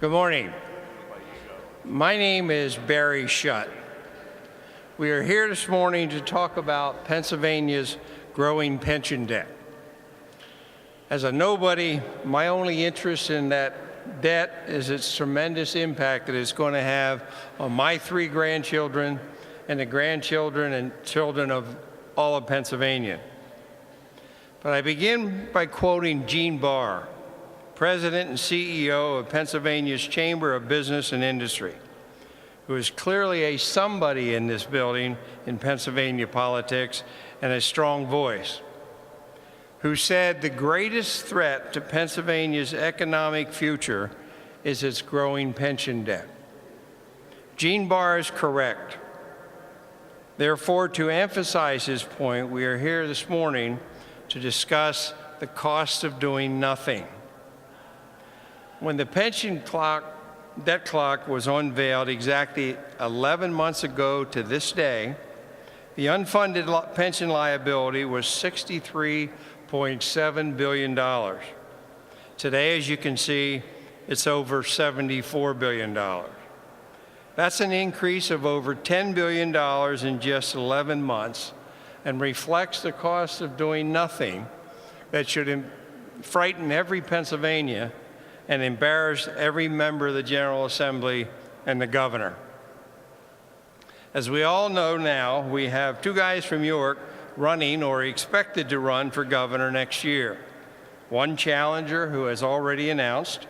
Good morning. My name is Barry Shutt. We are here this morning to talk about Pennsylvania's growing pension debt. As a nobody, my only interest in that debt is its tremendous impact that it's going to have on my 3 grandchildren and the grandchildren and children of all of Pennsylvania. But I begin by quoting Gene Barr, President and CEO of Pennsylvania's Chamber of Business and Industry, who is clearly a somebody in this building in Pennsylvania politics and a strong voice, who said the greatest threat to Pennsylvania's economic future is its growing pension debt. Gene Barr is correct. Therefore, to emphasize his point, we are here this morning to discuss the cost of doing nothing. When the debt clock was unveiled exactly 11 months ago to this day, the unfunded pension liability was $63.7 billion. Today, as you can see, it's over $74 billion. That's an increase of over $10 billion in just 11 months and reflects the cost of doing nothing that should frighten every Pennsylvania and embarrass every member of the General Assembly and the governor. As we all know now, we have 2 guys from York running or expected to run for governor next year. One challenger who has already announced,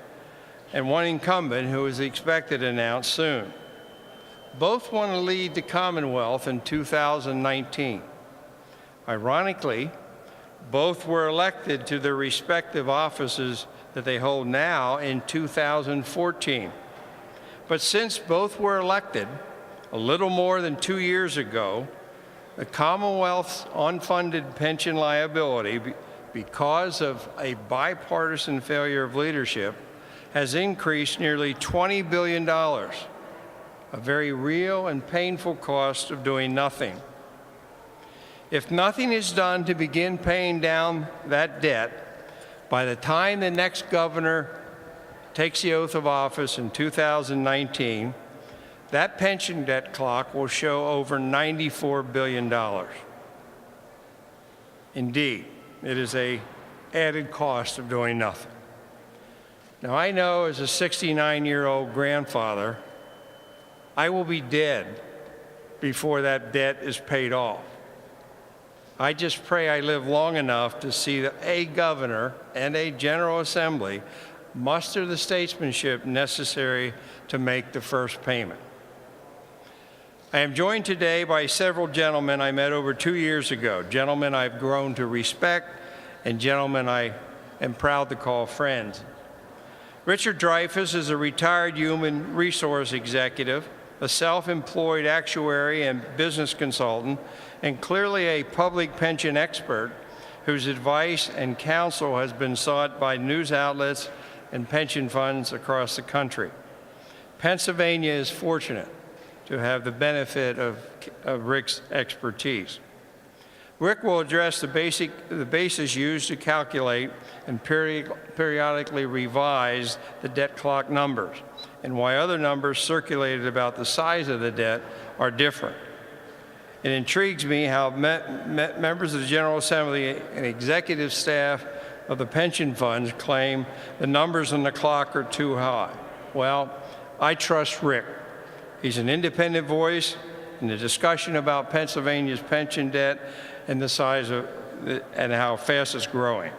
and one incumbent who is expected to announce soon. Both want to lead the Commonwealth in 2019. Ironically, both were elected to their respective offices that they hold now in 2014. But since both were elected a little more than 2 years ago, the Commonwealth's unfunded pension liability, because of a bipartisan failure of leadership, has increased nearly $20 billion, a very real and painful cost of doing nothing. If nothing is done to begin paying down that debt, by the time the next governor takes the oath of office in 2019, that pension debt clock will show over $94 billion. Indeed, it is an added cost of doing nothing. Now, I know as a 69-year-old grandfather, I will be dead before that debt is paid off. I just pray I live long enough to see that a governor and a General Assembly muster the statesmanship necessary to make the first payment. I am joined today by several gentlemen I met over 2 years ago, gentlemen I've grown to respect and gentlemen I am proud to call friends. Richard Dreyfuss is a retired human resource executive, a self-employed actuary and business consultant, and clearly a public pension expert whose advice and counsel has been sought by news outlets and pension funds across the country. Pennsylvania is fortunate to have the benefit of Rick's expertise. Rick will address the basis used to calculate and periodically revise the debt clock numbers, and why other numbers circulated about the size of the debt are different. It intrigues me how members of the General Assembly and executive staff of the pension funds claim the numbers on the clock are too high. Well, I trust Rick. He's an independent voice in the discussion about Pennsylvania's pension debt and the size of and how fast it's growing.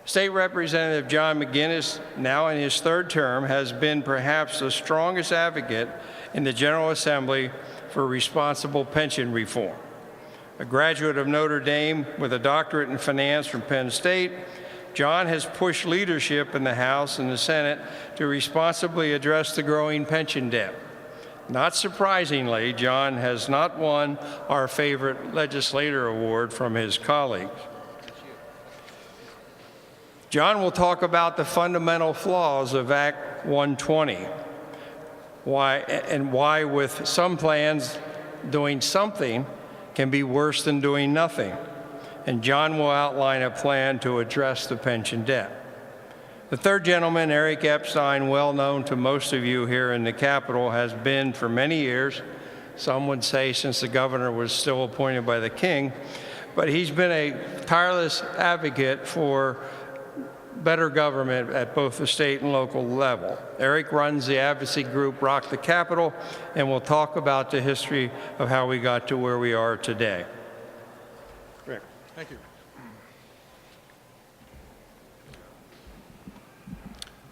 State Representative John McGinnis, now in his 3rd term, has been perhaps the strongest advocate in the General Assembly for responsible pension reform. A graduate of Notre Dame with a doctorate in finance from Penn State, John has pushed leadership in the House and the Senate to responsibly address the growing pension debt. Not surprisingly, John has not won our favorite legislator award from his colleagues. John will talk about the fundamental flaws of Act 120, why with some plans doing something can be worse than doing nothing. And John will outline a plan to address the pension debt. The third gentleman, Eric Epstein, well known to most of you here in the Capitol, has been for many years, some would say since the governor was still appointed by the king, but he's been a tireless advocate for better government at both the state and local level. Eric runs the advocacy group Rock the Capitol, and we'll talk about the history of how we got to where we are today. Rick. Thank you.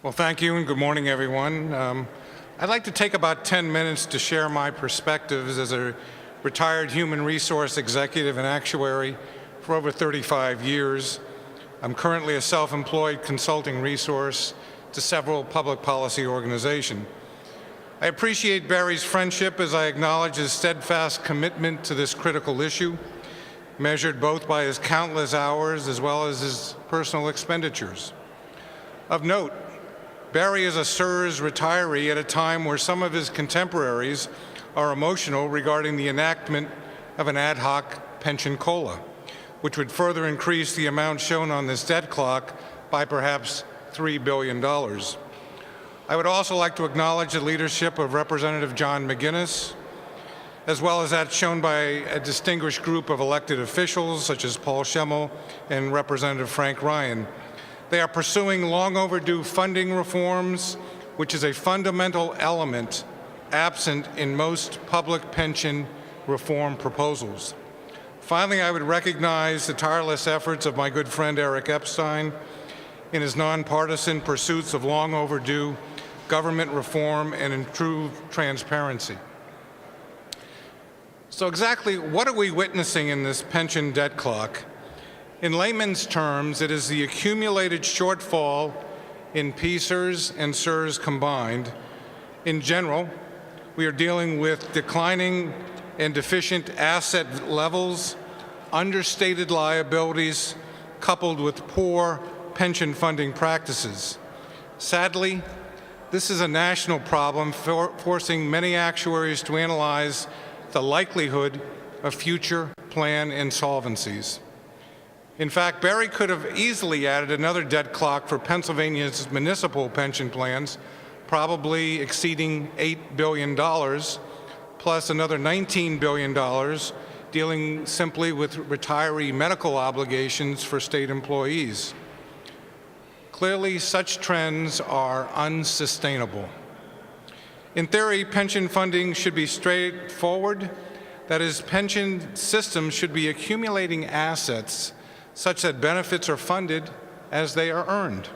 Well, thank you, and good morning, everyone. I'd like to take about 10 minutes to share my perspectives as a retired human resource executive and actuary for over 35 years. I'm currently a self-employed consulting resource to several public policy organizations. I appreciate Barry's friendship as I acknowledge his steadfast commitment to this critical issue, measured both by his countless hours as well as his personal expenditures. Of note, Barry is a SERS retiree at a time where some of his contemporaries are emotional regarding the enactment of an ad hoc pension COLA, which would further increase the amount shown on this debt clock by perhaps $3 billion. I would also like to acknowledge the leadership of Representative John McGinnis, as well as that shown by a distinguished group of elected officials such as Paul Schemel and Representative Frank Ryan. They are pursuing long overdue funding reforms, which is a fundamental element absent in most public pension reform proposals. Finally, I would recognize the tireless efforts of my good friend Eric Epstein in his nonpartisan pursuits of long overdue government reform and improved transparency. So exactly what are we witnessing in this pension debt clock? In layman's terms, it is the accumulated shortfall in PSERS and SERS combined. In general, we are dealing with declining and deficient asset levels, understated liabilities, coupled with poor pension funding practices. Sadly, this is a national problem forcing many actuaries to analyze the likelihood of future plan insolvencies. In fact, Barry could have easily added another debt clock for Pennsylvania's municipal pension plans, probably exceeding $8 billion, plus another $19 billion dealing simply with retiree medical obligations for state employees. Clearly, such trends are unsustainable. In theory, pension funding should be straightforward. That is, pension systems should be accumulating assets such that benefits are funded as they are earned.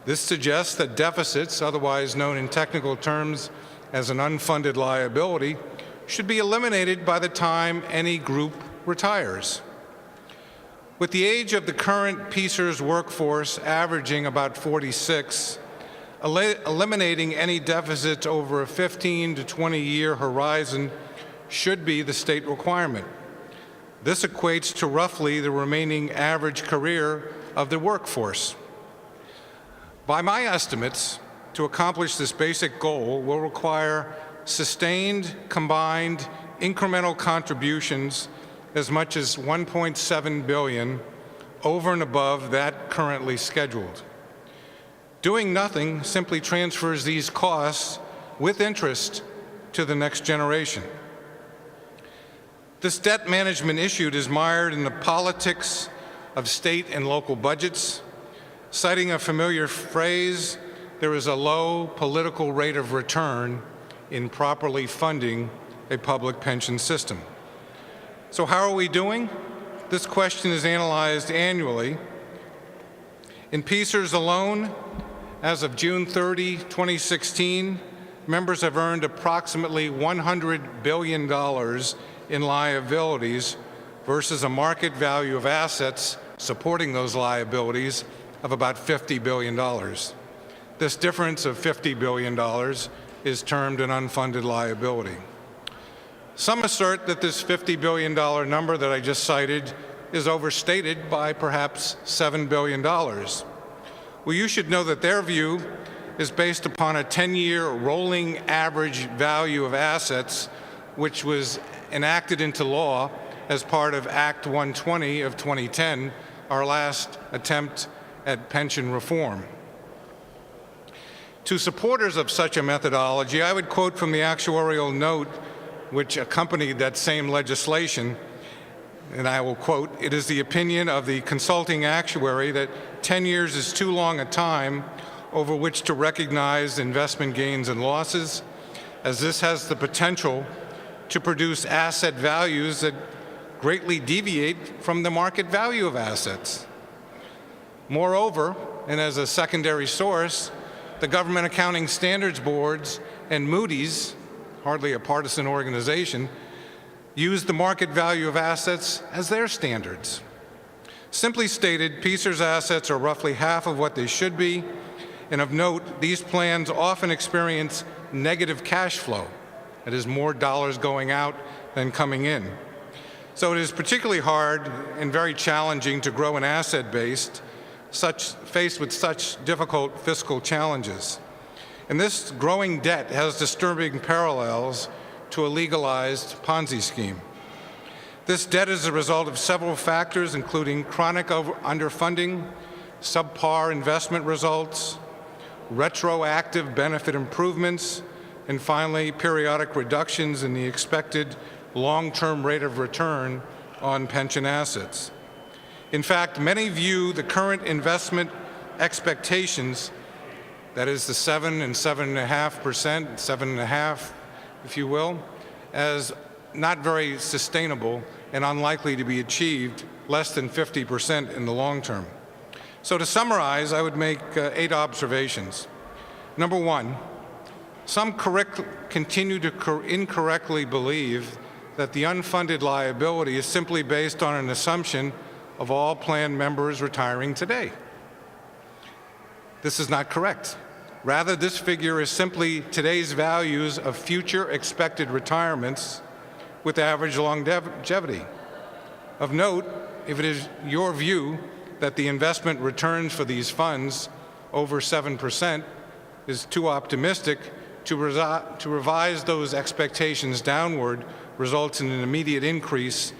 This suggests that deficits, otherwise known in technical terms as an unfunded liability, should be eliminated by the time any group retires. With the age of the current PSERS workforce averaging about 46, eliminating any deficits over a 15 to 20-year horizon should be the state requirement. This equates to roughly the remaining average career of the workforce. By my estimates, to accomplish this basic goal will require sustained, combined, incremental contributions as much as $1.7 billion over and above that currently scheduled. Doing nothing simply transfers these costs with interest to the next generation. This debt management issue is mired in the politics of state and local budgets. Citing a familiar phrase, there is a low political rate of return in properly funding a public pension system. So how are we doing? This question is analyzed annually. In PSERS alone, as of June 30, 2016, members have earned approximately $100 billion in liabilities versus a market value of assets supporting those liabilities of about $50 billion. This difference of $50 billion is termed an unfunded liability. Some assert that this $50 billion number that I just cited is overstated by perhaps $7 billion. Well, you should know that their view is based upon a 10-year rolling average value of assets, which was enacted into law as part of Act 120 of 2010, our last attempt at pension reform. To supporters of such a methodology, I would quote from the actuarial note which accompanied that same legislation, and I will quote, "It is the opinion of the consulting actuary that 10 years is too long a time over which to recognize investment gains and losses, as this has the potential to produce asset values that greatly deviate from the market value of assets. Moreover, and as a secondary source, the Government Accounting Standards Boards and Moody's, hardly a partisan organization, use the market value of assets as their standards. Simply stated, PSER's assets are roughly half of what they should be, and of note, these plans often experience negative cash flow. That is, more dollars going out than coming in. So it is particularly hard and very challenging to grow an asset base faced with such difficult fiscal challenges. And this growing debt has disturbing parallels to a legalized Ponzi scheme. This debt is a result of several factors, including chronic underfunding, subpar investment results, retroactive benefit improvements, and finally, periodic reductions in the expected long-term rate of return on pension assets. In fact, many view the current investment expectations, that is the 7 and 7.5%, 7.5%, if you will, as not very sustainable and unlikely to be achieved, less than 50% in the long term. So to summarize, I would make 8 observations. Number one, some continue to incorrectly believe that the unfunded liability is simply based on an assumption of all plan members retiring today. This is not correct. Rather, this figure is simply today's values of future expected retirements with average longevity. Of note, if it is your view that the investment returns for these funds over 7% is too optimistic, to revise those expectations downward results in an immediate increase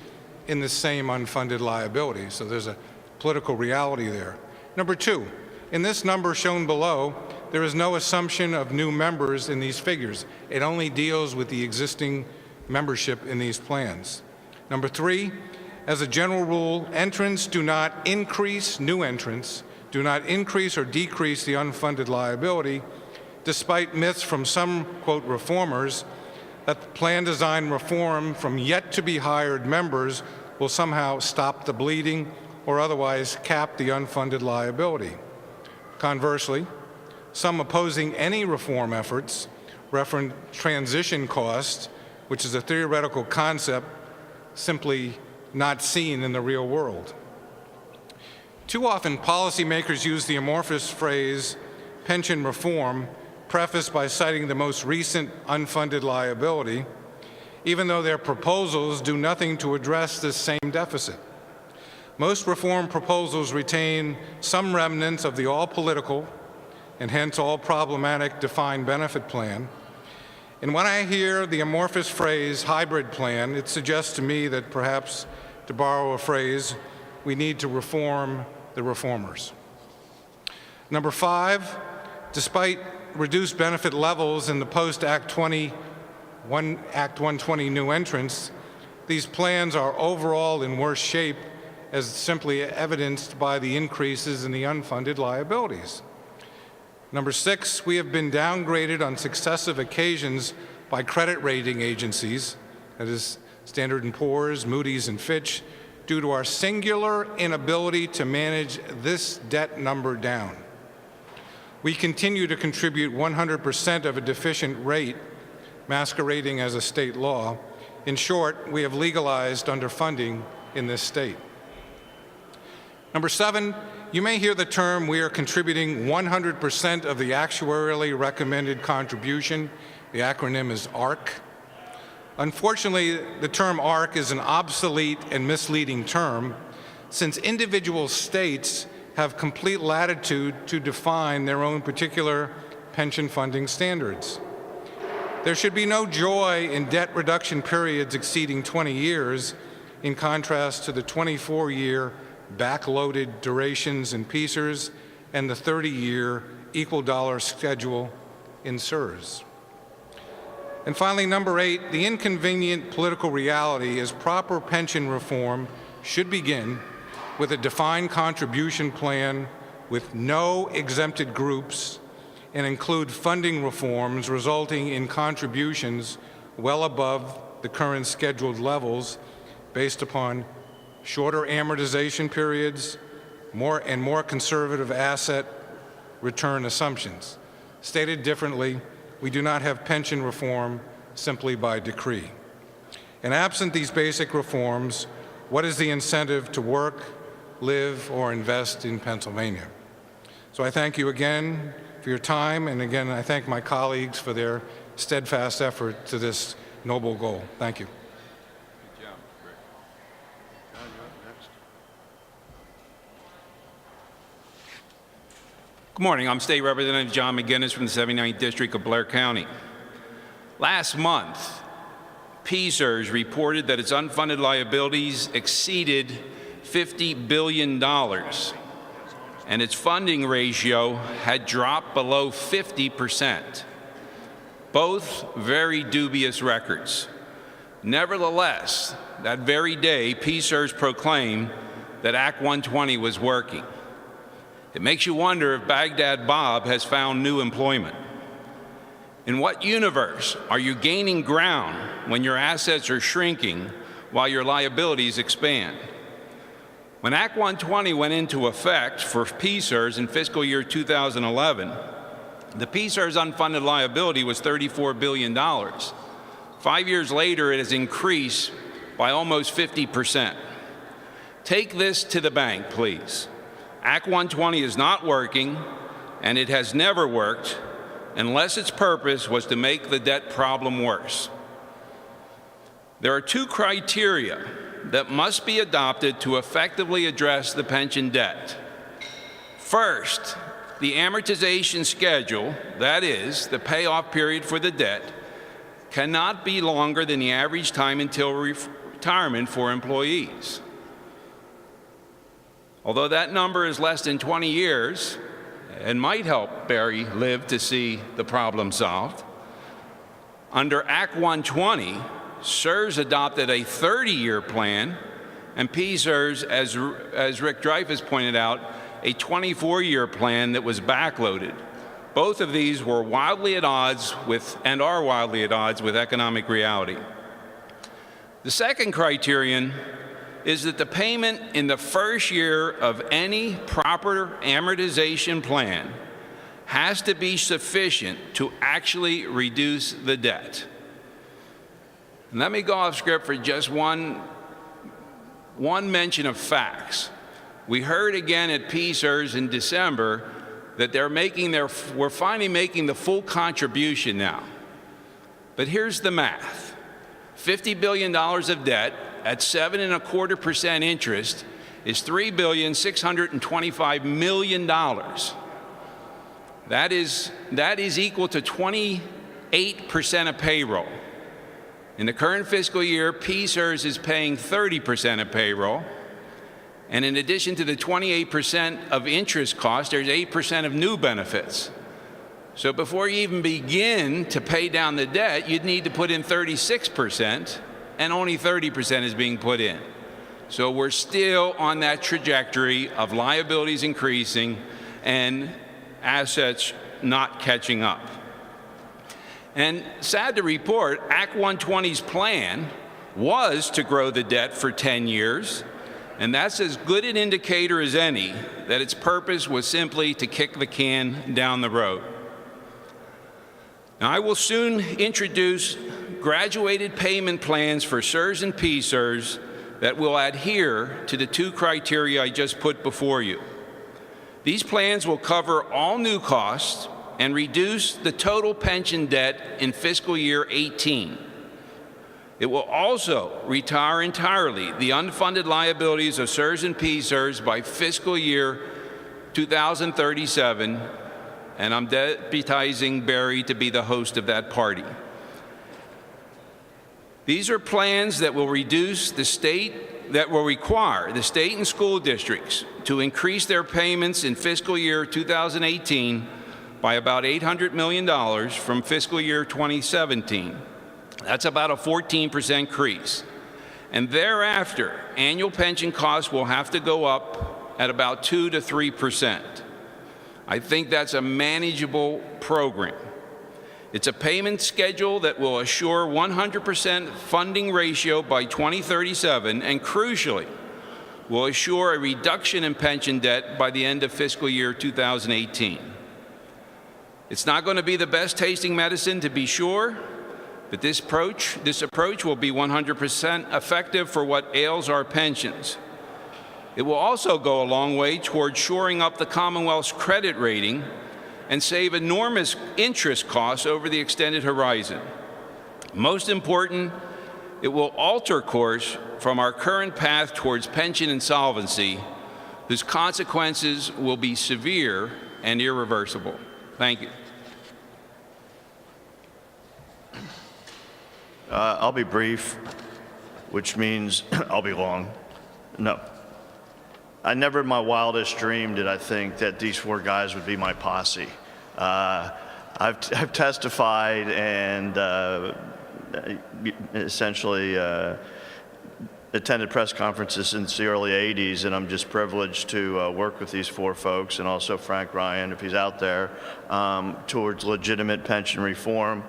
in the same unfunded liability. So there's a political reality there. Number two, in this number shown below, there is no assumption of new members in these figures. It only deals with the existing membership in these plans. Number three, as a general rule, entrants do not increase, new entrants do not increase or decrease the unfunded liability, despite myths from some, quote, reformers that plan design reform from yet to be hired members will somehow stop the bleeding or otherwise cap the unfunded liability. Conversely, some opposing any reform efforts reference transition costs, which is a theoretical concept simply not seen in the real world. Too often, policymakers use the amorphous phrase pension reform, prefaced by citing the most recent unfunded liability, even though their proposals do nothing to address this same deficit. Most reform proposals retain some remnants of the all-political and hence all-problematic defined benefit plan. And when I hear the amorphous phrase hybrid plan, it suggests to me that perhaps, to borrow a phrase, we need to reform the reformers. Number five, despite reduced benefit levels in the post-Act 120 new entrants, these plans are overall in worse shape, as simply evidenced by the increases in the unfunded liabilities. Number six, we have been downgraded on successive occasions by credit rating agencies, that is Standard & Poor's, Moody's, and Fitch, due to our singular inability to manage this debt number down. We continue to contribute 100% of a deficient rate, masquerading as a state law. In short, we have legalized underfunding in this state. Number seven, you may hear the term we are contributing 100% of the actuarially recommended contribution. The acronym is ARC. Unfortunately, the term ARC is an obsolete and misleading term, since individual states have complete latitude to define their own particular pension funding standards. There should be no joy in debt reduction periods exceeding 20 years, in contrast to the 24-year backloaded durations in PSERs and the 30-year equal dollar schedule in SERS. And finally, number 8, the inconvenient political reality is proper pension reform should begin with a defined contribution plan with no exempted groups and include funding reforms resulting in contributions well above the current scheduled levels based upon shorter amortization periods, more conservative asset return assumptions. Stated differently, we do not have pension reform simply by decree. And absent these basic reforms, what is the incentive to work, live, or invest in Pennsylvania? So I thank you again for your time, and again, I thank my colleagues for their steadfast effort to this noble goal. Thank you. Good job, Rick. John, you're up next. Good morning. I'm State Representative John McGinnis from the 79th District of Blair County. Last month, PSERS reported that its unfunded liabilities exceeded $50 billion, and its funding ratio had dropped below 50%. Both very dubious records. Nevertheless, that very day, PSERS proclaimed that Act 120 was working. It makes you wonder if Baghdad Bob has found new employment. In what universe are you gaining ground when your assets are shrinking while your liabilities expand? When Act 120 went into effect for PSERS in fiscal year 2011, the PSERS unfunded liability was $34 billion. 5 years later, it has increased by almost 50%. Take this to the bank, please. Act 120 is not working, and it has never worked, unless its purpose was to make the debt problem worse. There are 2 criteria that must be adopted to effectively address the pension debt. First, the amortization schedule, that is, the payoff period for the debt, cannot be longer than the average time until retirement for employees. Although that number is less than 20 years and might help Barry live to see the problem solved, under Act 120, SERS adopted a 30-year plan, and PSERS, as Rick Dreyfus pointed out, a 24-year plan that was backloaded. Both of these were wildly at odds with, and are wildly at odds with, economic reality. The second criterion is that the payment in the first year of any proper amortization plan has to be sufficient to actually reduce the debt. And let me go off script for just one mention of facts. We heard again at PSERS in December that we're finally making the full contribution now. But here's the math. $50 billion of debt at 7.25% interest is $3,625 million. That is equal to 28% of payroll. In the current fiscal year, PSERS is paying 30% of payroll. And in addition to the 28% of interest cost, there's 8% of new benefits. So before you even begin to pay down the debt, you'd need to put in 36%, and only 30% is being put in. So we're still on that trajectory of liabilities increasing and assets not catching up. And sad to report, Act 120's plan was to grow the debt for 10 years, and that's as good an indicator as any that its purpose was simply to kick the can down the road. Now, I will soon introduce graduated payment plans for SERS and PSERS that will adhere to the 2 criteria I just put before you. These plans will cover all new costs and reduce the total pension debt in fiscal year 18. It will also retire entirely the unfunded liabilities of SERS and PSERS by fiscal year 2037, and I'm deputizing Barry to be the host of that party. These are plans that will require the state and school districts to increase their payments in fiscal year 2018 by about $800 million from fiscal year 2017. That's about a 14% increase. And thereafter, annual pension costs will have to go up at about 2 to 3%. I think that's a manageable program. It's a payment schedule that will assure 100% funding ratio by 2037, and crucially, will assure a reduction in pension debt by the end of fiscal year 2018. It's not going to be the best tasting medicine, to be sure, but this approach will be 100% effective for what ails our pensions. It will also go a long way toward shoring up the Commonwealth's credit rating and save enormous interest costs over the extended horizon. Most important, it will alter course from our current path towards pension insolvency, whose consequences will be severe and irreversible. Thank you. I'll be brief, which means I'll be long. No. I never in my wildest dream did I think that these four guys would be my posse. I've testified and essentially attended press conferences since the early 80s, and I'm just privileged to work with these four folks, and also Frank Ryan, if he's out there, towards legitimate pension reform.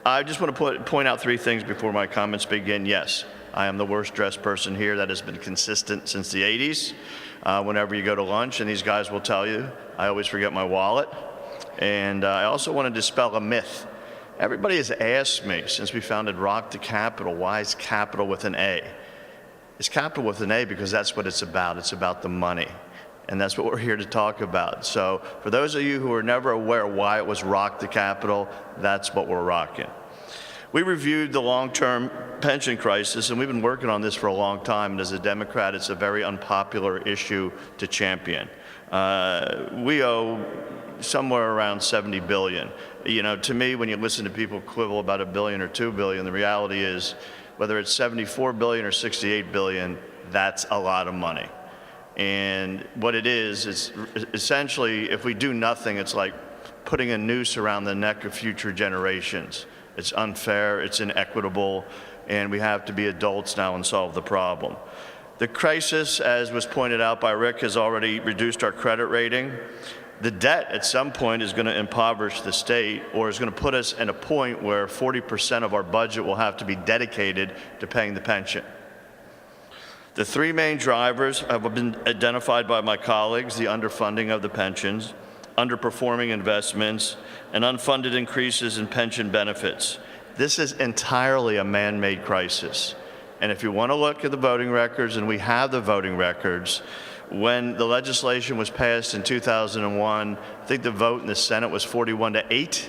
I just want to point out three things before my comments begin. Yes, I am the worst dressed person here. That has been consistent since the 80s. Whenever you go to lunch, and these guys will tell you, I always forget my wallet. And I also want to dispel a myth. Everybody has asked me since we founded Rock to Capital, why is capital with an A? It's capital with an A because that's what it's about. It's about the money. And that's what we're here to talk about. So for those of you who are never aware why it was Rock to Capital, that's what we're rocking. We reviewed the long-term pension crisis, and we've been working on this for a long time. And as a Democrat, it's a very unpopular issue to champion. We owe somewhere around $70 billion. You know, to me, when you listen to people quibble about $1 billion or $2 billion, the reality is, whether it's $74 billion or $68 billion, that's a lot of money. And what it is, it's essentially, if we do nothing, it's like putting a noose around the neck of future generations. It's unfair, it's inequitable, and we have to be adults now and solve the problem. The crisis, as was pointed out by Rick, has already reduced our credit rating. The debt at some point is going to impoverish the state, or is going to put us in a point where 40% of our budget will have to be dedicated to paying the pension. The three main drivers have been identified by my colleagues: the underfunding of the pensions, underperforming investments, and unfunded increases in pension benefits. This is entirely a man-made crisis. And if you want to look at the voting records, and we have the voting records, when the legislation was passed in 2001, I think the vote in the Senate was 41-8.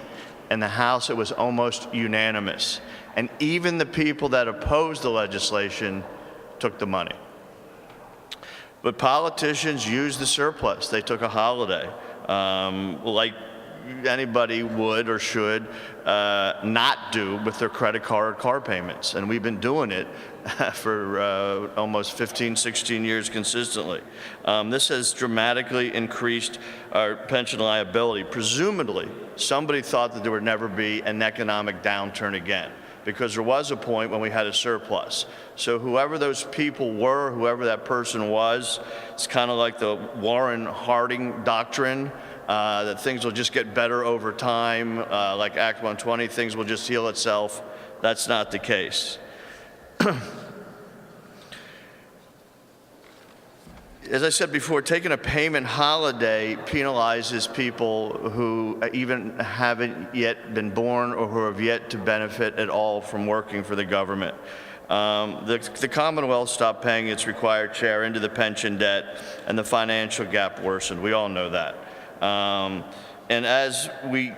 In the House, it was almost unanimous. And even the people that opposed the legislation took the money. But politicians used the surplus. They took a holiday, like anybody would or should not do with their credit card car payments. And we've been doing it for almost 15, 16 years consistently. This has dramatically increased our pension liability. Presumably, somebody thought that there would never be an economic downturn again, because there was a point when we had a surplus. So whoever those people were, whoever that person was, it's kind of like the Warren Harding doctrine, that things will just get better over time, like Act 120, things will just heal itself. That's not the case. As I said before, taking a payment holiday penalizes people who even haven't yet been born or who have yet to benefit at all from working for the government. The Commonwealth stopped paying its required share into the pension debt, and the financial gap worsened. We all know that. And as we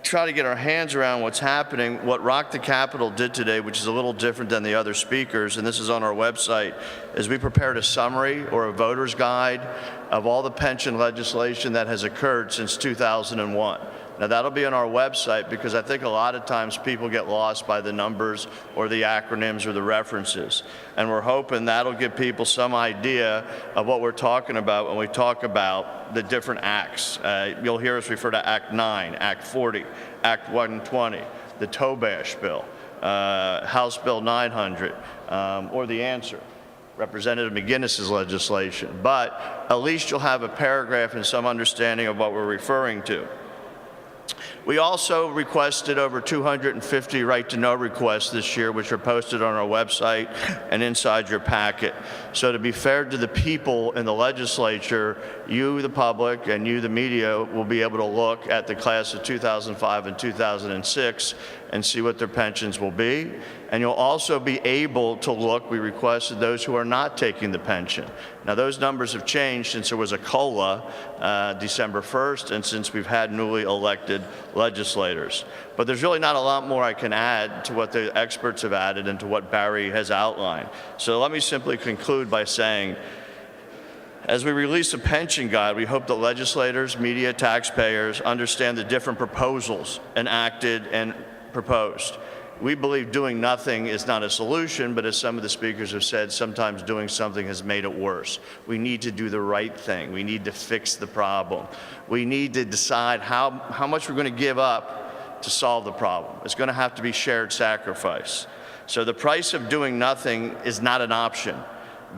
try to get our hands around what's happening, what Rock the Capitol did today, which is a little different than the other speakers, and this is on our website, is we prepared a summary or a voter's guide of all the pension legislation that has occurred since 2001. Now, that'll be on our website because I think a lot of times people get lost by the numbers or the acronyms or the references. And we're hoping that'll give people some idea of what we're talking about when we talk about the different acts. You'll hear us refer to Act 9, Act 40, Act 120, the Tobash bill, House Bill 900, or the answer, Representative McGinnis's legislation. But at least you'll have a paragraph and some understanding of what we're referring to. We also requested over 250 right-to-know requests this year, which are posted on our website and inside your packet. So to be fair to the people in the legislature, you, the public, and you, the media, will be able to look at the class of 2005 and 2006 and see what their pensions will be. And you'll also be able to look, we requested those who are not taking the pension. Now, those numbers have changed since there was a COLA December 1st and since we've had newly elected legislators. But there's really not a lot more I can add to what the experts have added and to what Barry has outlined. So let me simply conclude by saying, as we release a pension guide, we hope that legislators, media, taxpayers understand the different proposals enacted and proposed. We believe doing nothing is not a solution, but as some of the speakers have said, sometimes doing something has made it worse. We need to do the right thing. We need to fix the problem. We need to decide how much we're going to give up to solve the problem. It's going to have to be shared sacrifice. So the price of doing nothing is not an option.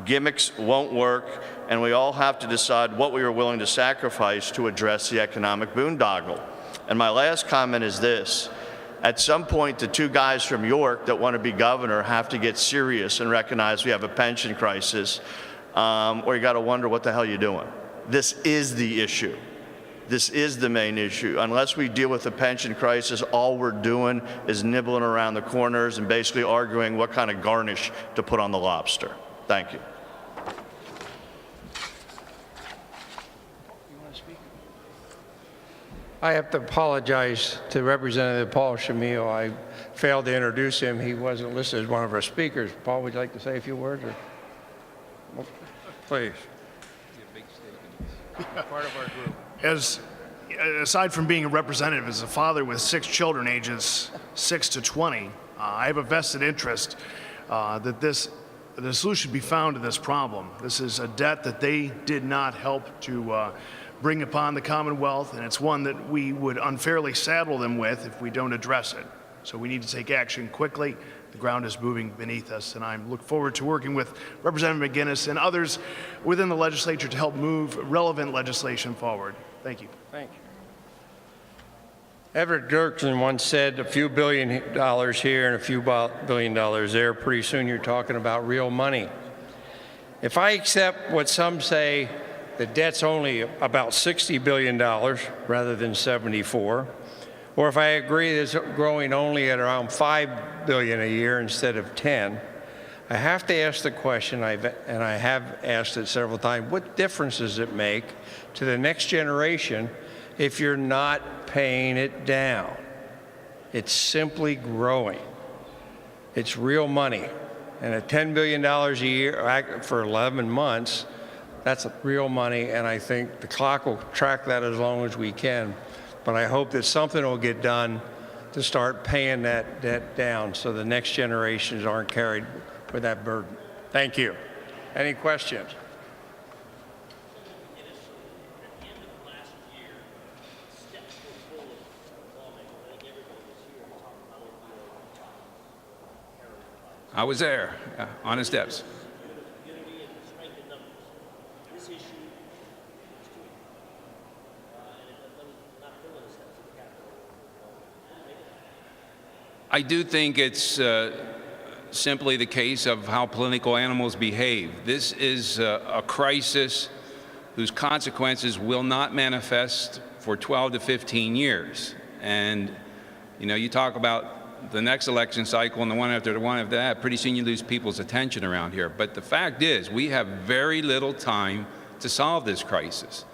Gimmicks won't work, and we all have to decide what we are willing to sacrifice to address the economic boondoggle. And my last comment is this. At some point, the two guys from York that want to be governor have to get serious and recognize we have a pension crisis, or you got to wonder what the hell you're doing. This is the issue. This is the main issue. Unless we deal with the pension crisis, all we're doing is nibbling around the corners and basically arguing what kind of garnish to put on the lobster. Thank you. I have to apologize to Representative Paul Schemel. I failed to introduce him. He wasn't listed as one of our speakers. Paul, would you like to say a few words? Or? Please. Part of our group. Aside from being a representative, as a father with 6 children ages 6 to 20, I have a vested interest that the solution be found to this problem. This is a debt that they did not help to bring upon the Commonwealth, and it's one that we would unfairly saddle them with if we don't address it. So we need to take action quickly. The ground is moving beneath us, and I look forward to working with Representative McGinnis and others within the legislature to help move relevant legislation forward. Thank you. Thank you. Everett Dirksen once said a few $1 billion here and a few $1 billion there. Pretty soon you're talking about real money. If I accept what some say, the debt's only about $60 billion rather than 74, or if I agree that it's growing only at around $5 billion a year instead of 10, I have to ask the question, and I have asked it several times, what difference does it make to the next generation if you're not paying it down? It's simply growing. It's real money. And at $10 billion a year for 11 months, that's real money, and I think the clock will track that as long as we can. But I hope that something will get done to start paying that debt down so the next generations aren't carried with that burden. Thank you. Any questions? I was there, on the steps. I do think it's simply the case of how political animals behave. This is a crisis whose consequences will not manifest for 12 to 15 years. And, you know, you talk about the next election cycle and the one after that, pretty soon you lose people's attention around here. But the fact is, we have very little time to solve this crisis.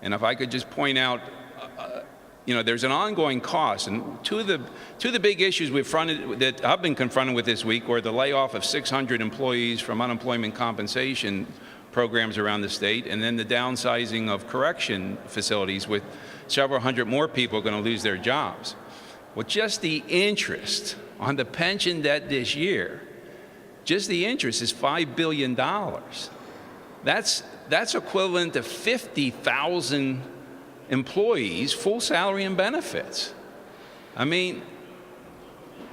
And if I could just point out, you know, there's an ongoing cost, and two of the big issues that I've been confronted with this week were the layoff of 600 employees from unemployment compensation programs around the state, and then the downsizing of correction facilities with several hundred more people going to lose their jobs. Well, just the interest on the pension debt this year, just the interest is $5 billion. That's equivalent to 50,000 employees, full salary and benefits. I mean,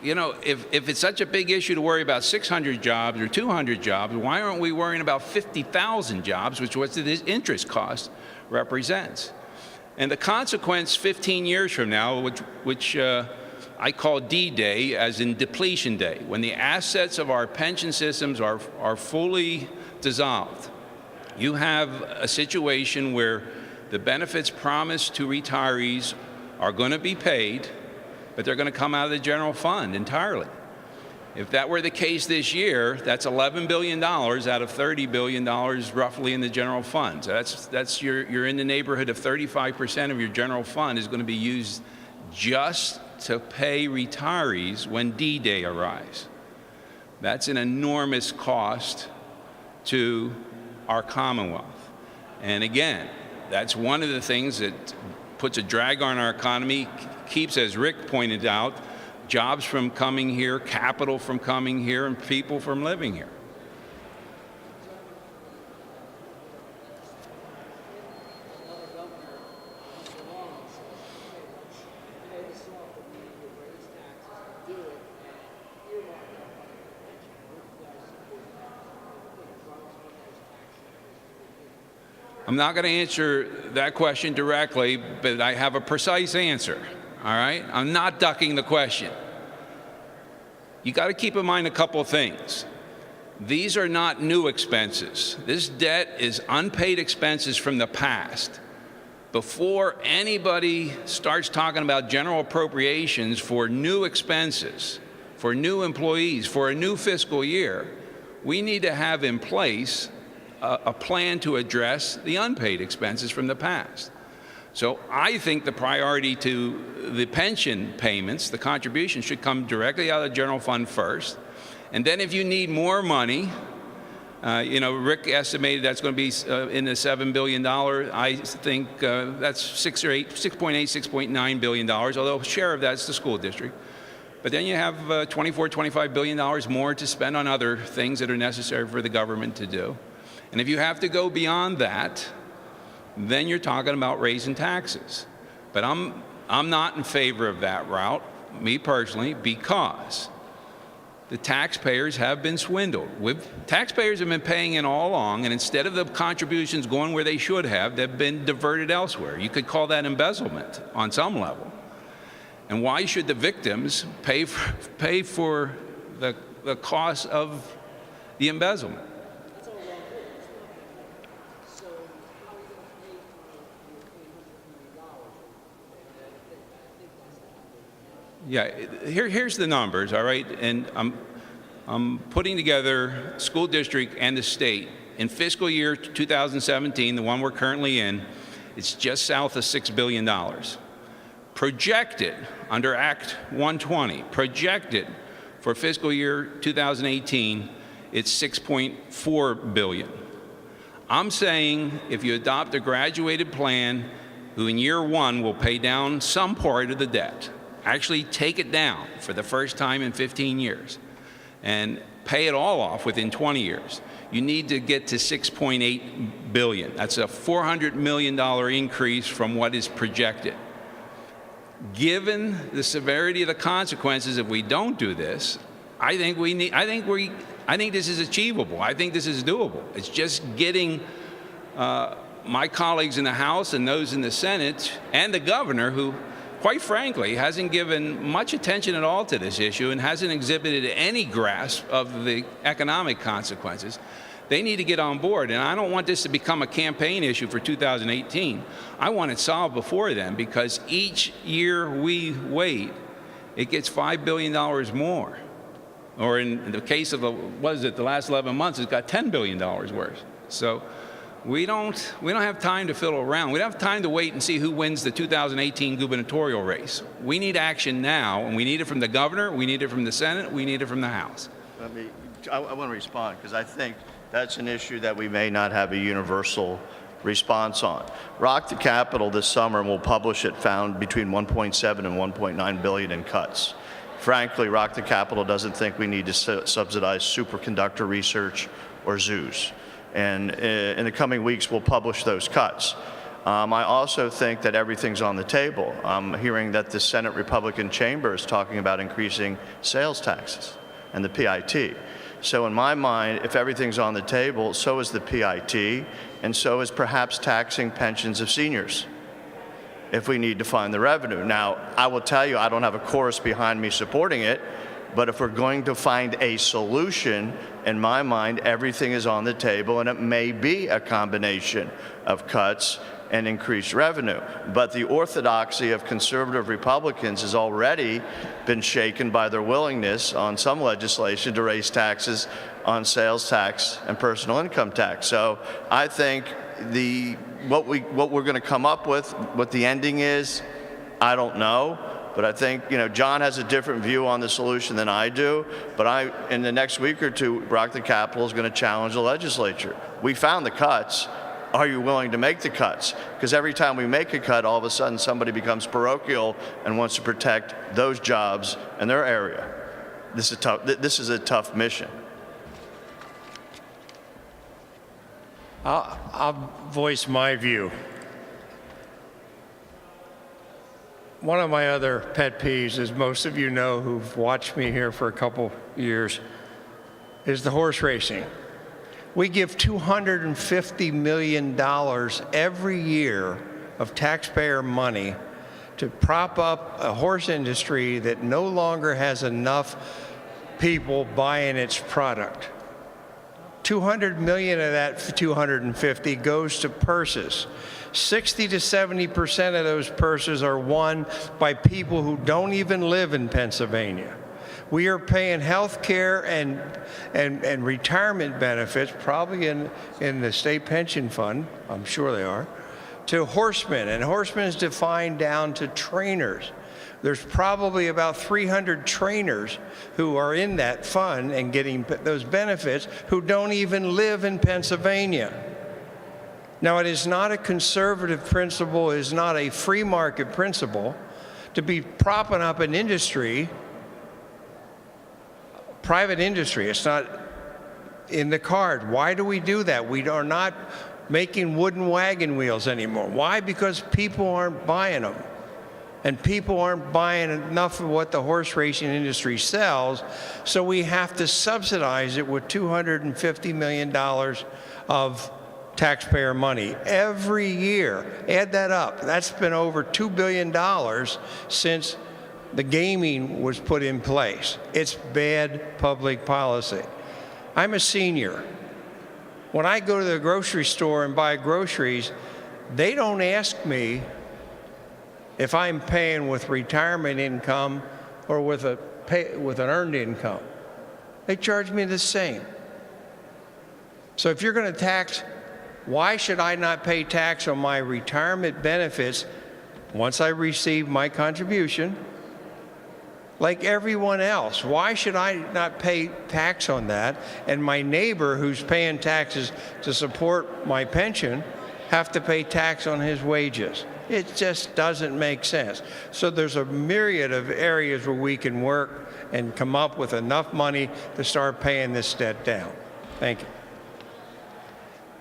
you know, if it's such a big issue to worry about 600 jobs or 200 jobs, why aren't we worrying about 50,000 jobs, which is what this interest cost represents? And the consequence 15 years from now, which I call D-Day, as in depletion day, when the assets of our pension systems are fully dissolved, you have a situation where the benefits promised to retirees are going to be paid, but they're going to come out of the general fund entirely. If that were the case this year, that's $11 billion out of $30 billion roughly in the general fund. So you're in the neighborhood of 35% of your general fund is going to be used just to pay retirees when D-Day arrives. That's an enormous cost to our Commonwealth. And again, that's one of the things that puts a drag on our economy, keeps, as Rick pointed out, jobs from coming here, capital from coming here, and people from living here. I'm not going to answer that question directly, but I have a precise answer, all right? I'm not ducking the question. You got to keep in mind a couple of things. These are not new expenses. This debt is unpaid expenses from the past. Before anybody starts talking about general appropriations for new expenses, for new employees, for a new fiscal year, we need to have in place a plan to address the unpaid expenses from the past. So I think the priority to the pension payments, the contributions, should come directly out of the general fund first. And then if you need more money, you know, Rick estimated that's going to be in the $7 billion. I think that's $6.8, $6.9 billion, although a share of that's the school district. But then you have $24, $25 billion more to spend on other things that are necessary for the government to do. And if you have to go beyond that, then you're talking about raising taxes. But I'm not in favor of that route, me personally, because the taxpayers have been swindled. Taxpayers have been paying in all along, and instead of the contributions going where they should have, they've been diverted elsewhere. You could call that embezzlement on some level. And why should the victims pay for the cost of the embezzlement? Yeah, here's the numbers, all right? And I'm putting together school district and the state. In fiscal year 2017, the one we're currently in, it's just south of $6 billion. Projected under Act 120, projected for fiscal year 2018, it's $6.4 billion. I'm saying if you adopt a graduated plan, who in year one will pay down some part of the debt, actually take it down for the first time in 15 years and pay it all off within 20 years. You need to get to $6.8 billion. That's a $400 million increase from what is projected. Given the severity of the consequences if we don't do this, I think this is achievable. I think this is doable. It's just getting my colleagues in the House and those in the Senate and the governor, who quite frankly, hasn't given much attention at all to this issue and hasn't exhibited any grasp of the economic consequences. They need to get on board, and I don't want this to become a campaign issue for 2018. I want it solved before then, because each year we wait, it gets $5 billion more. Or in the case of the last 11 months, it's got $10 billion worse. So we don't have time to fiddle around. We don't have time to wait and see who wins the 2018 gubernatorial race. We need action now, and we need it from the governor, we need it from the Senate, we need it from the House. I want to respond, because I think That's an issue that we may not have a universal response on. Rock the Capital this summer will publish it found between 1.7 and 1.9 billion in cuts. Frankly, Rock the Capital doesn't think we need to subsidize superconductor research or zoos. And in the coming weeks, we'll publish those cuts. I also think that everything's on the table. I'm hearing that the Senate Republican chamber is talking about increasing sales taxes and the PIT. So in my mind, if everything's on the table, so is the PIT, and so is perhaps taxing pensions of seniors, if we need to find the revenue. Now, I will tell you, I don't have a chorus behind me supporting it, but if we're going to find a solution, in my mind, everything is on the table, and it may be a combination of cuts and increased revenue. But the orthodoxy of conservative Republicans has already been shaken by their willingness on some legislation to raise taxes on sales tax and personal income tax. So I think what we're going to come up with, what the ending is, I don't know. But I think, John has a different view on the solution than I do. But in the next week or two, Rock the Capital is going to challenge the legislature. We found the cuts. Are you willing to make the cuts? Because every time we make a cut, all of a sudden somebody becomes parochial and wants to protect those jobs in their area. This is a tough mission. I'll voice my view. One of my other pet peeves, as most of you know who've watched me here for a couple years, is the horse racing. We give $250 million every year of taxpayer money to prop up a horse industry that no longer has enough people buying its product. 200 million of that 250 goes to purses. 60 to 70% of those purses are won by people who don't even live in Pennsylvania. We are paying health care and retirement benefits, probably in the state pension fund, I'm sure they are, to horsemen. And horsemen is defined down to trainers. There's probably about 300 trainers who are in that fund and getting those benefits who don't even live in Pennsylvania. Now, it is not a conservative principle, it is not a free market principle to be propping up an industry, private industry. It's not in the card. Why do we do that? We are not making wooden wagon wheels anymore. Why? Because people aren't buying them. And people aren't buying enough of what the horse racing industry sells, so we have to subsidize it with $250 million of taxpayer money every year. Add that up. That's been over $2 billion since the gaming was put in place. It's bad public policy. I'm a senior. When I go to the grocery store and buy groceries, they don't ask me if I'm paying with retirement income or with an earned income. They charge me the same. So if you're going to tax, why should I not pay tax on my retirement benefits once I receive my contribution like everyone else? Why should I not pay tax on that, and my neighbor who's paying taxes to support my pension have to pay tax on his wages? It just doesn't make sense. So there's a myriad of areas where we can work and come up with enough money to start paying this debt down. Thank you.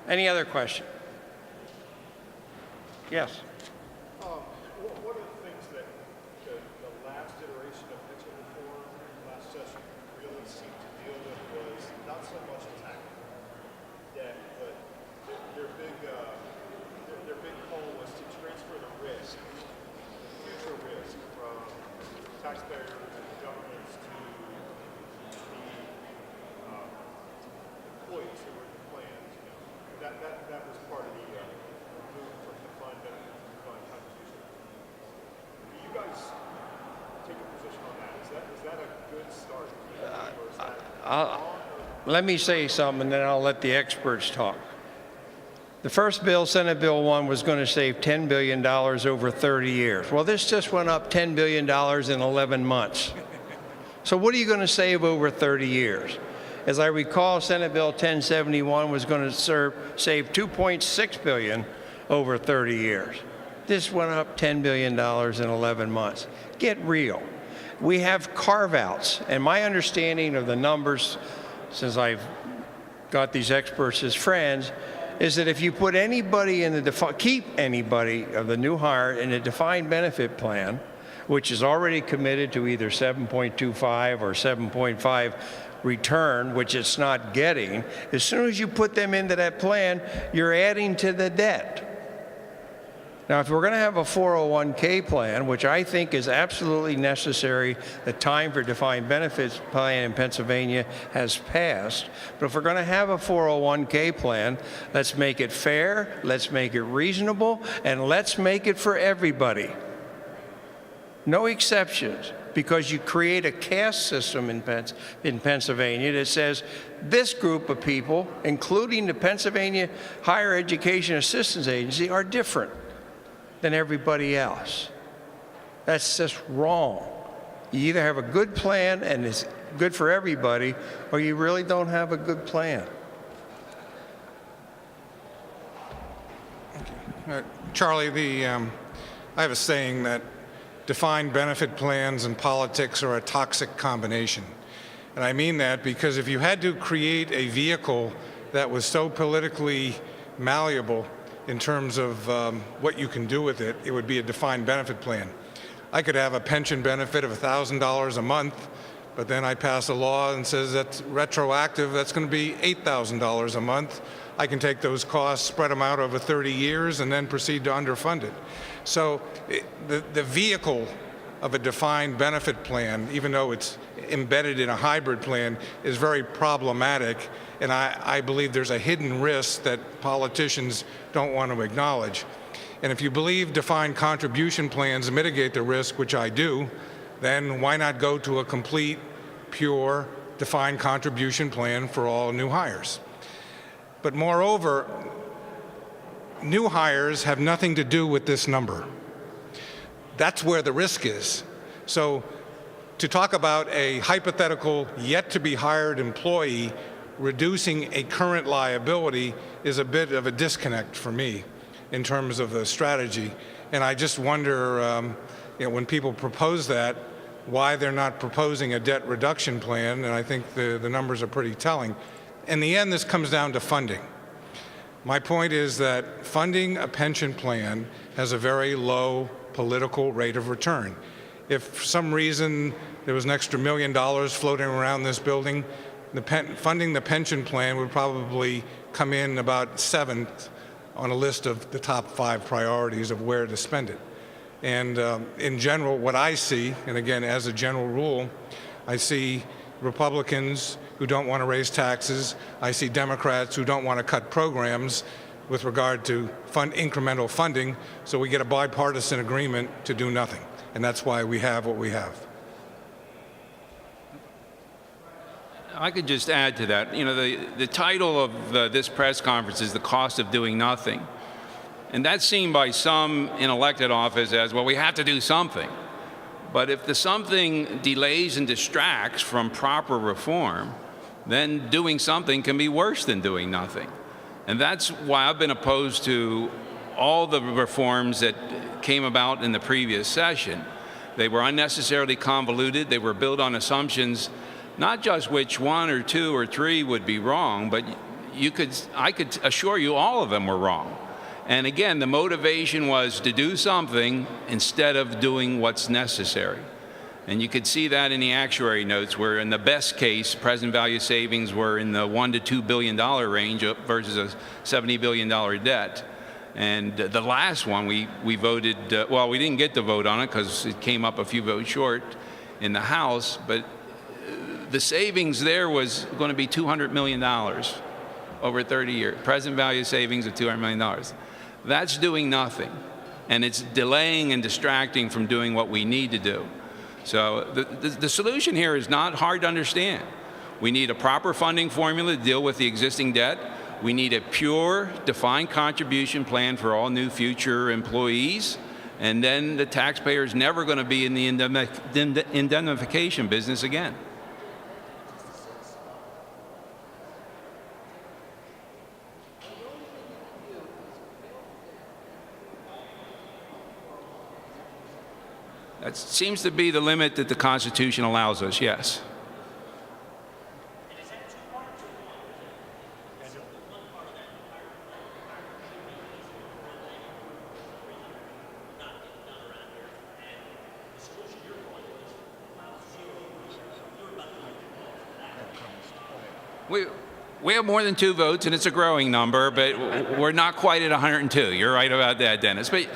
Any other question? Yes. One of the things that the last iteration of pension reform last session really seemed to deal with was not so much attacking debt, but their big goal was to transfer the risk, the future risk, from taxpayers and governments to the employees who were in the plans. That was part of the move from defined benefit to defined contribution. Do you guys take a position on that? Is that a good start? Or is that Let me say something, and then I'll let the experts talk. The first bill, Senate Bill 1, was going to save $10 billion over 30 years. Well, this just went up $10 billion in 11 months. So what are you going to save over 30 years? As I recall, Senate Bill 1071 was going to save $2.6 billion over 30 years. This went up $10 billion in 11 months. Get real. We have carve-outs, and my understanding of the numbers, since I've got these experts as friends, is that if you put anybody in the keep anybody of the new hire in a defined benefit plan, which is already committed to either 7.25 or 7.5 return, which it's not getting, as soon as you put them into that plan, you're adding to the debt. Now, if we're going to have a 401k plan, which I think is absolutely necessary, the time for defined benefits plan in Pennsylvania has passed. But if we're going to have a 401k plan, let's make it fair, let's make it reasonable, and let's make it for everybody. No exceptions, because you create a caste system in Pennsylvania that says this group of people, including the Pennsylvania Higher Education Assistance Agency, are different than everybody else. That's just wrong. You either have a good plan and it's good for everybody, or you really don't have a good plan. Charlie, I have a saying that defined benefit plans and politics are a toxic combination. And I mean that because if you had to create a vehicle that was so politically malleable in terms of what you can do with it, it would be a defined benefit plan. I could have a pension benefit of $1,000 a month, but then I pass a law and says that's retroactive, that's going to be $8,000 a month. I can take those costs, spread them out over 30 years, and then proceed to underfund it. So the vehicle of a defined benefit plan, even though it's embedded in a hybrid plan, is very problematic. And I believe there's a hidden risk that politicians don't want to acknowledge. And if you believe defined contribution plans mitigate the risk, which I do, then why not go to a complete, pure, defined contribution plan for all new hires? But moreover, new hires have nothing to do with this number. That's where the risk is. So to talk about a hypothetical yet-to-be-hired employee reducing a current liability is a bit of a disconnect for me in terms of the strategy. And I just wonder, when people propose that, why they're not proposing a debt reduction plan, and I think the numbers are pretty telling. In the end, this comes down to funding. My point is that funding a pension plan has a very low political rate of return. If for some reason there was an extra $1 million floating around this building, funding the pension plan would probably come in about 7th on a list of the top 5 priorities of where to spend it. And in general, what I see, and again, as a general rule, I see Republicans who don't want to raise taxes. I see Democrats who don't want to cut programs with regard to incremental funding, so we get a bipartisan agreement to do nothing. And that's why we have what we have. I could just add to that. The title of this press conference is "The Cost of Doing Nothing." And that's seen by some in elected office as, well, we have to do something. But if the something delays and distracts from proper reform, then doing something can be worse than doing nothing. And that's why I've been opposed to all the reforms that came about in the previous session. They were unnecessarily convoluted. They were built on assumptions, not just which 1 or 2 or 3 would be wrong, but I could assure you all of them were wrong. And again, the motivation was to do something instead of doing what's necessary. And you could see that in the actuary notes, where in the best case, present value savings were in the $1 to $2 billion range versus a $70 billion debt. And the last one, we voted, well, we didn't get to vote on it because it came up a few votes short in the House, but the savings there was going to be $200 million over 30 years. Present value savings of $200 million. That's doing nothing. And it's delaying and distracting from doing what we need to do. So the solution here is not hard to understand. We need a proper funding formula to deal with the existing debt. We need a pure, defined contribution plan for all new future employees. And then the taxpayer is never going to be in the indemnification business again. That seems to be the limit that the Constitution allows us, yes. We have more than 2 votes, and it's a growing number, but we're not quite at 102. You're right about that, Dennis. But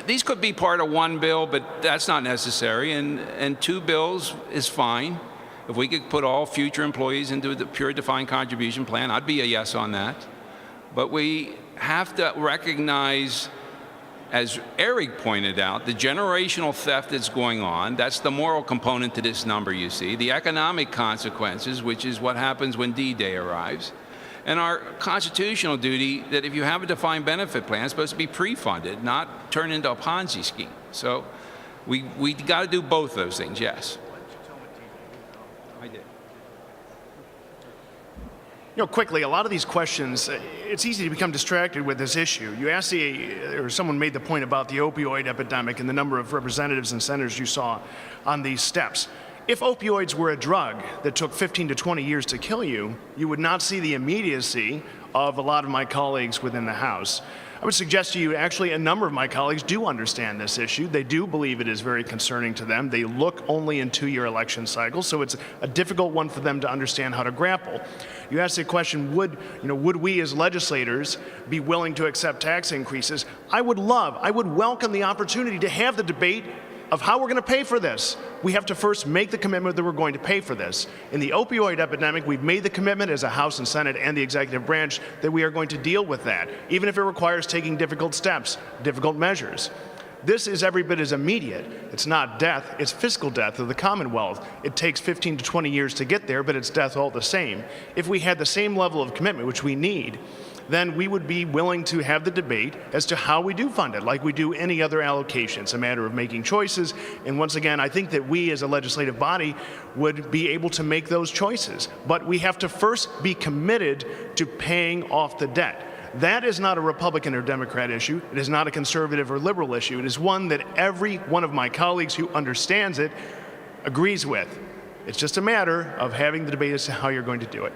these could be part of one bill, but that's not necessary, and 2 bills is fine. If we could put all future employees into the pure defined contribution plan, I'd be a yes on that. But we have to recognize, as Eric pointed out, the generational theft that's going on. That's the moral component to this number, you see. The economic consequences, which is what happens when D-Day arrives. And our constitutional duty that if you have a defined benefit plan, it's supposed to be pre-funded, not turn into a Ponzi scheme. So we got to do both those things, yes. I did. You know, quickly, a lot of these questions, it's easy to become distracted with this issue. You asked or someone made the point about the opioid epidemic and the number of representatives and senators you saw on these steps. If opioids were a drug that took 15 to 20 years to kill you, you would not see the immediacy of a lot of my colleagues within the House. I would suggest to you, actually, a number of my colleagues do understand this issue. They do believe it is very concerning to them. They look only in 2-year election cycles, so it's a difficult one for them to understand how to grapple. You asked the question, would we as legislators be willing to accept tax increases? I would welcome the opportunity to have the debate of how we're going to pay for this. We have to first make the commitment that we're going to pay for this. In the opioid epidemic, we've made the commitment as a House and Senate and the executive branch that we are going to deal with that, even if it requires taking difficult steps, difficult measures. This is every bit as immediate. It's not death, it's fiscal death of the Commonwealth. It takes 15 to 20 years to get there, but it's death all the same. If we had the same level of commitment, which we need, then we would be willing to have the debate as to how we do fund it, like we do any other allocation. It's a matter of making choices, and once again, I think that we as a legislative body would be able to make those choices. But we have to first be committed to paying off the debt. That is not a Republican or Democrat issue. It is not a conservative or liberal issue. It is one that every one of my colleagues who understands it agrees with. It's just a matter of having the debate as to how you're going to do it.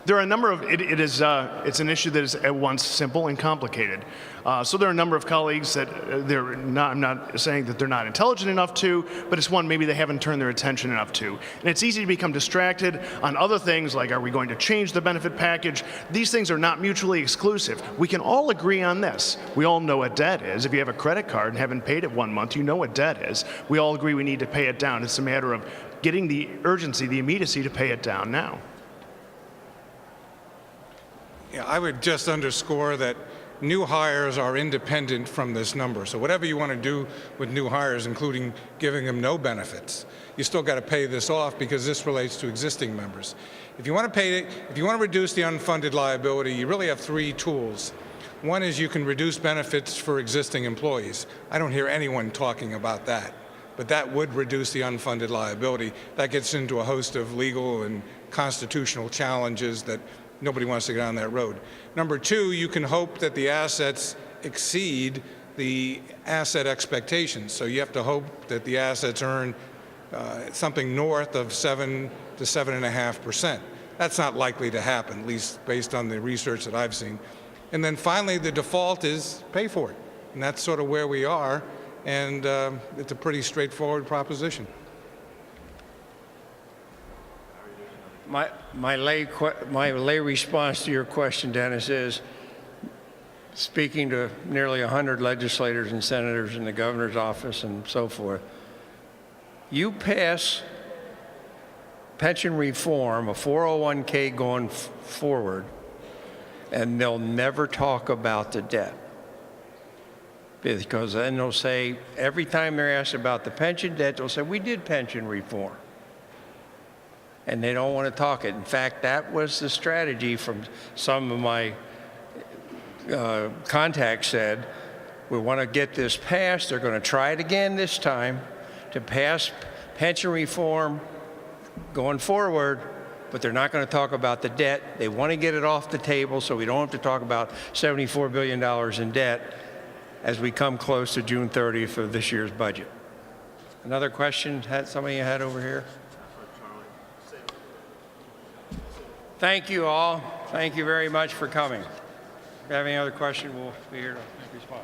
There are a number of, it's an issue that is at once simple and complicated. So there are a number of colleagues that I'm not saying that they're not intelligent enough to, but it's one maybe they haven't turned their attention enough to. And it's easy to become distracted on other things like, are we going to change the benefit package? These things are not mutually exclusive. We can all agree on this. We all know what debt is. If you have a credit card and haven't paid it 1 month, you know what debt is. We all agree we need to pay it down. It's a matter of getting the urgency, the immediacy to pay it down now. Yeah, I would just underscore that new hires are independent from this number. So whatever you want to do with new hires, including giving them no benefits, you still got to pay this off because this relates to existing members. If you want to reduce the unfunded liability, you really have 3 tools. One is you can reduce benefits for existing employees. I don't hear anyone talking about that, but that would reduce the unfunded liability. That gets into a host of legal and constitutional challenges that nobody wants to get on that road. Number 2, you can hope that the assets exceed the asset expectations. So you have to hope that the assets earn something north of 7 to 7.5%. That's not likely to happen, at least based on the research that I've seen. And then finally, the default is pay for it. And that's sort of where we are. And it's a pretty straightforward proposition. My lay response to your question, Dennis, is speaking to nearly 100 legislators and senators in the governor's office and so forth. You pass pension reform, a 401k going forward, and they'll never talk about the debt. Because then they'll say, every time they're asked about the pension debt, they'll say, we did pension reform. And they don't want to talk it. In fact, that was the strategy from some of my contacts said, we want to get this passed. They're going to try it again this time to pass pension reform going forward, but they're not going to talk about the debt. They want to get it off the table so we don't have to talk about $74 billion in debt. as we come close to June 30th of this year's budget. Another question somebody had over here? Thank you all. Thank you very much for coming. If you have any other question, we'll be here to respond.